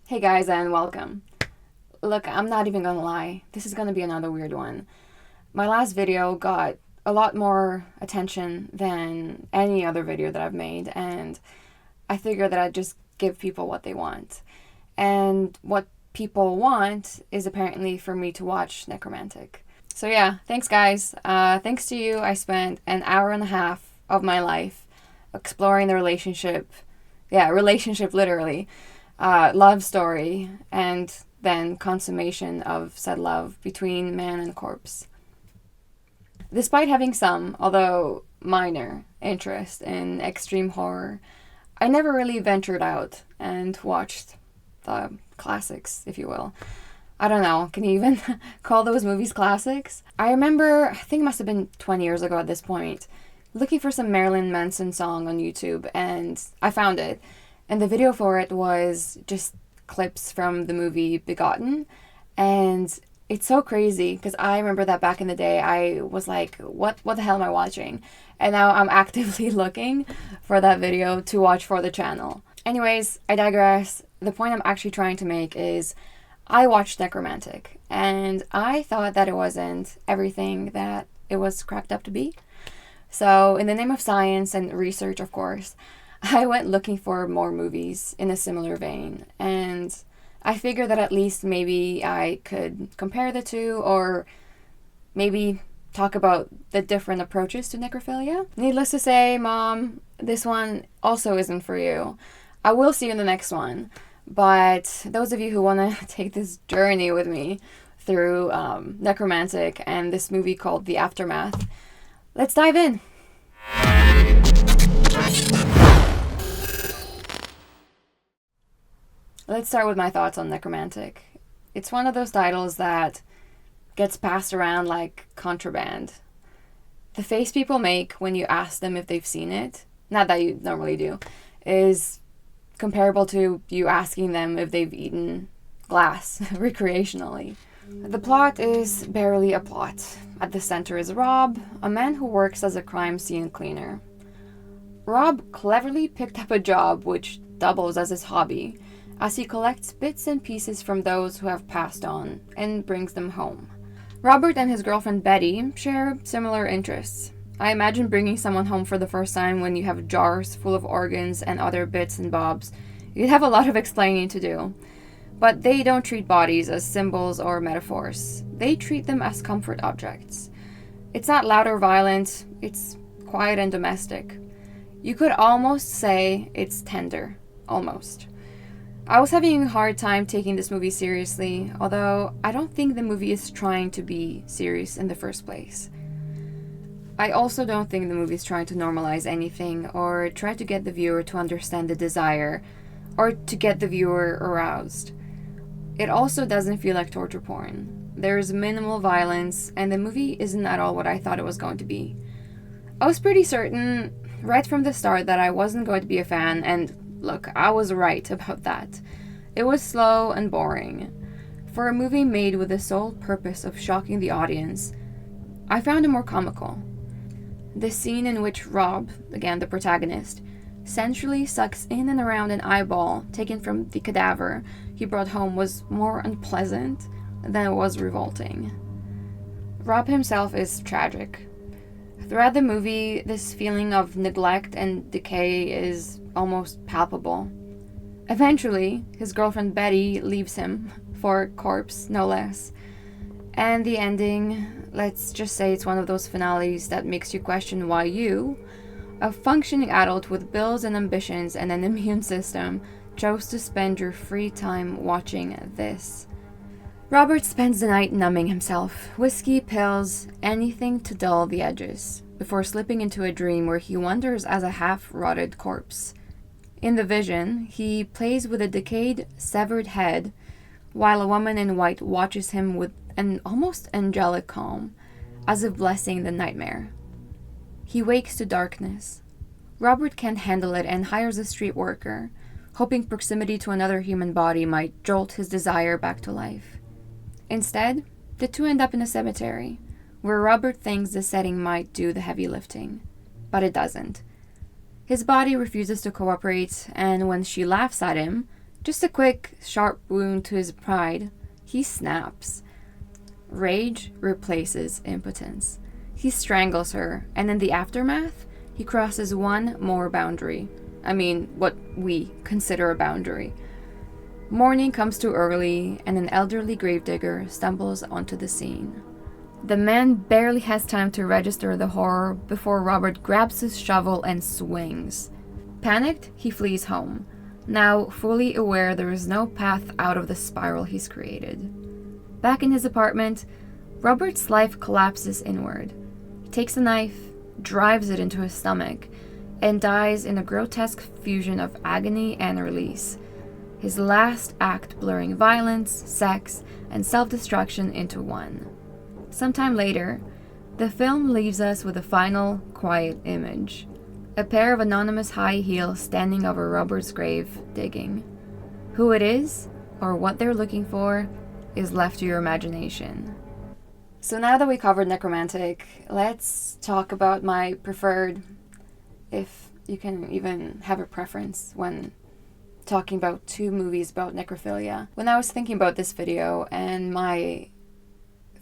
Hey guys, and welcome. Look, I'm not even gonna lie, this is gonna be another weird one. My last video got a lot more attention than any other video that I've made, and I figured that I'd just give people what they want. And what people want is apparently for me to watch Nekromantic. So yeah, thanks guys. Thanks to you, I spent an hour and a half of my life exploring the relationship. Yeah, relationship literally. Love story, and then consummation of said love between man and corpse. Despite having some, although minor, interest in extreme horror, I never really ventured out and watched the classics, if you will. I don't know, can you even call those movies classics? I remember, I think it must have been 20 years ago at this point, looking for some Marilyn Manson song on YouTube, and I found it. And the video for it was just clips from the movie Begotten. And it's so crazy because I remember that back in the day I was like, what the hell am I watching? And now I'm actively looking for that video to watch for the channel. Anyways, I digress. The point I'm actually trying to make is I watched Nekromantic and I thought that it wasn't everything that it was cracked up to be. So in the name of science and research, of course, I went looking for more movies in a similar vein, and I figured that at least maybe I could compare the two, or maybe talk about the different approaches to necrophilia. Needless to say, Mom, this one also isn't for you. I will see you in the next one, but those of you who want to take this journey with me through Nekromantic and this movie called The Aftermath, let's dive in. Let's start with my thoughts on Nekromantic. It's one of those titles that gets passed around like contraband. The face people make when you ask them if they've seen it, not that you normally do, is comparable to you asking them if they've eaten glass recreationally. The plot is barely a plot. At the center is Rob, a man who works as a crime scene cleaner. Rob cleverly picked up a job which doubles as his hobby, as he collects bits and pieces from those who have passed on and brings them home. Robert and his girlfriend Betty share similar interests. I imagine bringing someone home for the first time when you have jars full of organs and other bits and bobs. You'd have a lot of explaining to do. But they don't treat bodies as symbols or metaphors. They treat them as comfort objects. It's not loud or violent, it's quiet and domestic. You could almost say it's tender. Almost. I was having a hard time taking this movie seriously, although I don't think the movie is trying to be serious in the first place. I also don't think the movie is trying to normalize anything or try to get the viewer to understand the desire or to get the viewer aroused. It also doesn't feel like torture porn. There's minimal violence, and the movie isn't at all what I thought it was going to be. I was pretty certain right from the start that I wasn't going to be a fan, and look, I was right about that. It was slow and boring. For a movie made with the sole purpose of shocking the audience, I found it more comical. The scene in which Rob, again the protagonist, sensually sucks in and around an eyeball taken from the cadaver he brought home was more unpleasant than it was revolting. Rob himself is tragic. Throughout the movie, this feeling of neglect and decay is almost palpable. Eventually, his girlfriend Betty leaves him for a corpse, no less. And the ending, let's just say it's one of those finales that makes you question why you, a functioning adult with bills and ambitions and an immune system, chose to spend your free time watching this. Robert spends the night numbing himself, whiskey, pills, anything to dull the edges, before slipping into a dream where he wanders as a half-rotted corpse. In the vision, he plays with a decayed, severed head, while a woman in white watches him with an almost angelic calm, as if blessing the nightmare. He wakes to darkness. Robert can't handle it and hires a street worker, hoping proximity to another human body might jolt his desire back to life. Instead, the two end up in a cemetery, where Robert thinks the setting might do the heavy lifting, but it doesn't. His body refuses to cooperate, and when she laughs at him, Just a quick, sharp wound to his pride, he snaps. Rage replaces impotence. He strangles her, and in the aftermath, he crosses one more boundary. I mean, what we consider a boundary. Morning comes too early, and an elderly gravedigger stumbles onto the scene. The man barely has time to register the horror before Robert grabs his shovel and swings. Panicked, he flees home, now fully aware there is no path out of the spiral he's created. Back in his apartment, Robert's life collapses inward. He takes a knife, drives it into his stomach, and dies in a grotesque fusion of agony and release, his last act blurring violence, sex, and self-destruction into one. Sometime later, the film leaves us with a final, quiet image. A pair of anonymous high heels standing over Robert's grave, digging. Who it is, or what they're looking for, is left to your imagination. So now that we covered Nekromantic, let's talk about my preferred, if you can even have a preference when talking about two movies about necrophilia. When I was thinking about this video and my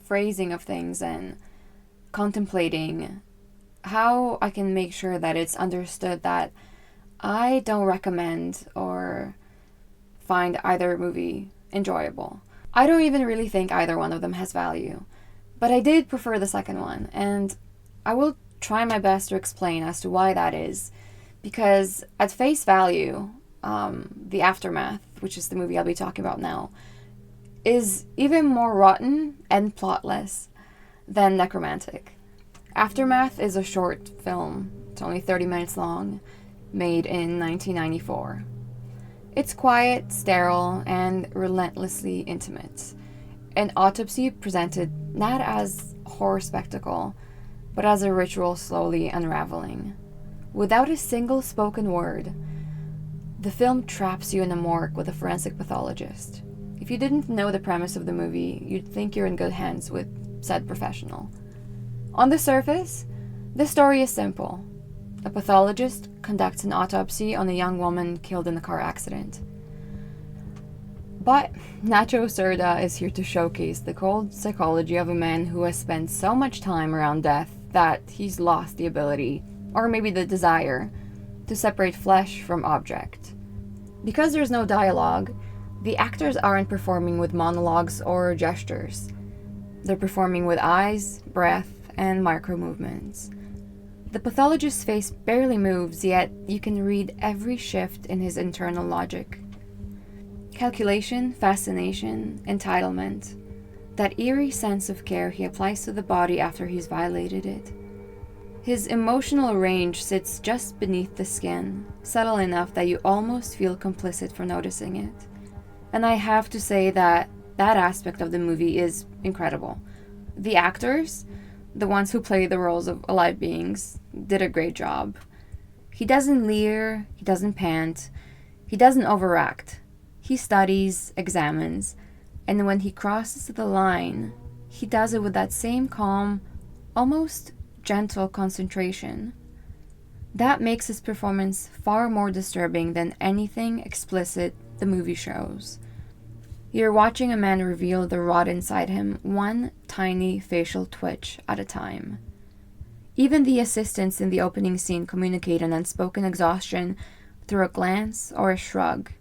phrasing of things and contemplating how I can make sure that it's understood that I don't recommend or find either movie enjoyable. I don't even really think either one of them has value, but I did prefer the second one, and I will try my best to explain as to why that is, because at face value, The Aftermath, which is the movie I'll be talking about now, is even more rotten and plotless than Nekromantic. Aftermath is a short film, it's only 30 minutes long, made in 1994. It's quiet, sterile, and relentlessly intimate. An autopsy presented not as horror spectacle, but as a ritual slowly unraveling. Without a single spoken word, the film traps you in a morgue with a forensic pathologist. If you didn't know the premise of the movie, you'd think you're in good hands with said professional. On the surface, the story is simple. A pathologist conducts an autopsy on a young woman killed in a car accident. But Nacho Cerda is here to showcase the cold psychology of a man who has spent so much time around death that he's lost the ability, or maybe the desire, to separate flesh from object. Because there's no dialogue, the actors aren't performing with monologues or gestures. They're performing with eyes, breath, and micro movements. The pathologist's face barely moves, yet you can read every shift in his internal logic. Calculation, fascination, entitlement. That eerie sense of care he applies to the body after he's violated it. His emotional range sits just beneath the skin, subtle enough that you almost feel complicit for noticing it. And I have to say that aspect of the movie is incredible. The actors, the ones who play the roles of alive beings, did a great job. He doesn't leer, he doesn't pant, he doesn't overact. He studies, examines, and when he crosses the line, he does it with that same calm, almost gentle concentration. That makes his performance far more disturbing than anything explicit the movie shows. You're watching a man reveal the rot inside him, one tiny facial twitch at a time. Even the assistants in the opening scene communicate an unspoken exhaustion through a glance or a shrug.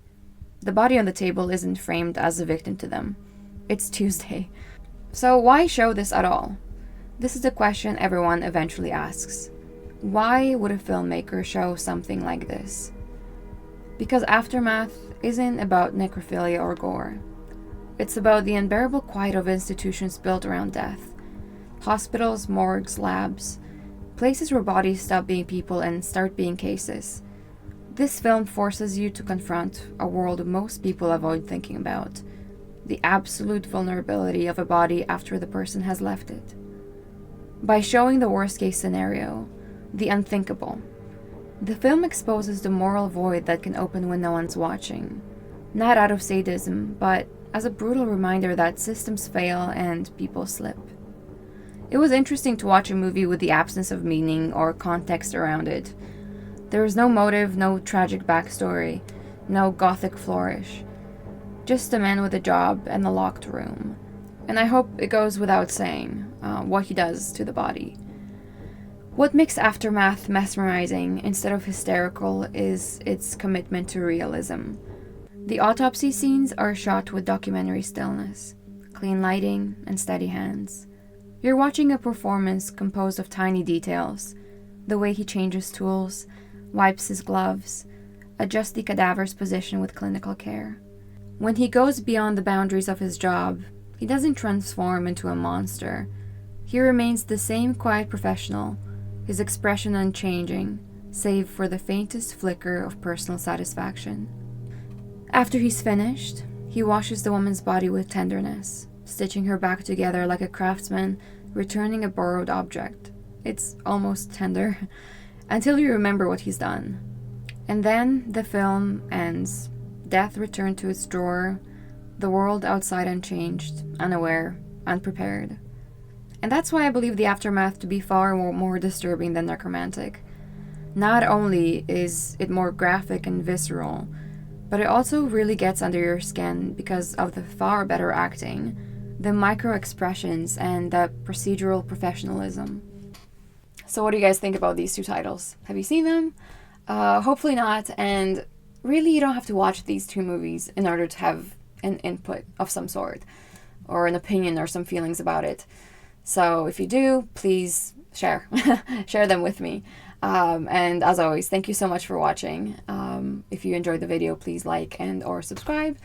The body on the table isn't framed as a victim to them. It's Tuesday. So why show this at all? This is the question everyone eventually asks. Why would a filmmaker show something like this? Because Aftermath isn't about necrophilia or gore. It's about the unbearable quiet of institutions built around death. Hospitals, morgues, labs. Places where bodies stop being people and start being cases. This film forces you to confront a world most people avoid thinking about. The absolute vulnerability of a body after the person has left it. By showing the worst case scenario, the unthinkable, the film exposes the moral void that can open when no one's watching. Not out of sadism, but as a brutal reminder that systems fail and people slip. It was interesting to watch a movie with the absence of meaning or context around it. There was no motive, no tragic backstory, no gothic flourish. just a man with a job and a locked room. And I hope it goes without saying what he does to the body. What makes Aftermath mesmerizing instead of hysterical is its commitment to realism. The autopsy scenes are shot with documentary stillness, clean lighting, and steady hands. You're watching a performance composed of tiny details: the way he changes tools, wipes his gloves, adjusts the cadaver's position with clinical care. When he goes beyond the boundaries of his job, he doesn't transform into a monster. He remains the same quiet professional, his expression unchanging, save for the faintest flicker of personal satisfaction. After he's finished, he washes the woman's body with tenderness, stitching her back together like a craftsman returning a borrowed object. It's almost tender, until you remember what he's done. And then the film ends. Death returned to its drawer, the world outside unchanged, unaware, unprepared. And that's why I believe The Aftermath to be far more disturbing than Nekromantic. Not only is it more graphic and visceral, but it also really gets under your skin because of the far better acting, the micro-expressions, and the procedural professionalism. So what do you guys think about these two titles? Have you seen them? Hopefully not, and really you don't have to watch these two movies in order to have an input of some sort, or an opinion or some feelings about it. So if you do, please share. Share them with me. And as always, thank you so much for watching. If you enjoyed the video, please like and or subscribe.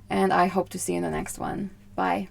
And I hope to see you in the next one. Bye.